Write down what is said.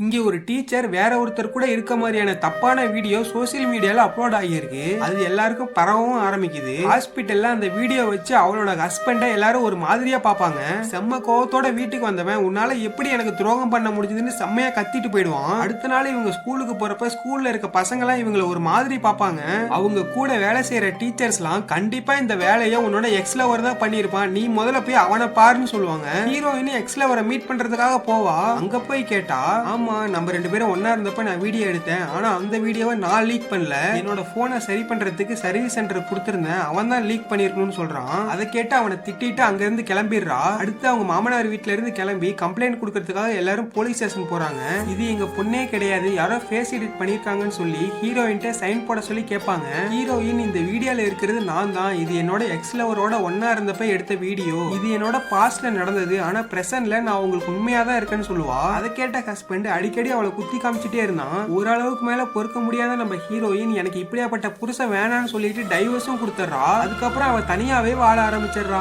இங்க ஒரு டீச்சர் வேற ஒருத்தர் கூட இருக்க மாதிரியான தப்பான வீடியோ சோசியல் மீடியால அப்லோட் ஆகியிருக்கு. அது எல்லாருக்கும் பரவவும் ஆரம்பிக்குது. ஹாஸ்பிட்டல்ல அந்த வீடியோ வச்சு அவளோட ஹஸ்பண்ட எல்லாரும் ஒரு மாதிரியா பாப்பாங்க. செம்ம கோவத்தோட வீட்டுக்கு வந்தவன் உன்னால எப்படி எனக்கு துரோகம் பண்ண முடிஞ்சதுன்னு செம்மையா கத்திட்டு போயிடுவான். அடுத்த நாள் இவங்க ஸ்கூலுக்கு போறப்ப ஸ்கூல்ல இருக்க பசங்க எல்லாம் இவங்களை ஒரு மாதிரி பாப்பாங்க. அவங்க கூட வேலை செய்யற டீச்சர்ஸ் எல்லாம் கண்டிப்பா இந்த வேலையை உன்னோட எக்ஸ் லவர் தான் பண்ணிருப்பான், நீ முதல்ல போய் அவனை பாருன்னு சொல்லுவாங்க. ஹீரோயின் எக்ஸ் லவரை மீட் பண்றதுக்காக போவா. அங்க போய் கேட்டா, நம்ம ரெண்டு பேரும் ஒன்னா இருந்தப்ப நான் வீடியோ எடுத்தேன், ஆனா அந்த வீடியோவை நான் லீக் பண்ணல, என்னோட போனை சரி பண்றதுக்கு சர்வீஸ் சென்டர் கொடுத்திருந்தேன், அவன் தான் லீக் பண்ணிருக்கணும்னு சொல்றான். அதை கேட்டு அவனை திட்டிட்டு அங்க இருந்து கிளம்பிடுறா. அடுத்து அவங்க மாமனார் வீட்டுல இருந்து கிளம்பி கம்ப்ளைண்ட் கொடுக்கறதுக்காக எல்லாரும் போலீஸ் ஸ்டேஷன் போறாங்க. இது எங்க பொண்ணே கிடையாது, யாரோ ஃபேஸ் எடிட் பண்ணிருக்காங்கன்னு சொல்லி ஹீரோயின்ட்ட சைன் போட சொல்லி கேட்பாங்க. ஹீரோயின், இந்த வீடியோல இருக்கிறது நான் தான், இது என்னோட எக்ஸ் லவரோட ஒன்னா இருந்தப்ப எடுத்த வீடியோ, இது என்னோட பாஸ்ட்ல நடந்தது, ஆனா பிரசன்ட்ல நான் உங்களுக்கு உண்மையா தான் இருக்கேன்னு சொல்லுவா. அதை கேட்ட ஹஸ்பண்ட் அடிக்கடி அவளை குத்தி காமிச்சிட்டே இருந்தான். ஓரளவுக்கு மேல பொறுக்க முடியாத நம்ம ஹீரோயின் எனக்கு இப்படியாப்பட்ட புருஷன் வேணான்னு சொல்லிட்டு டைவர்ஸும் கொடுத்துறா. அதுக்கப்புறம் அவ தனியாவே வாழ ஆரம்பிச்சிடுறா.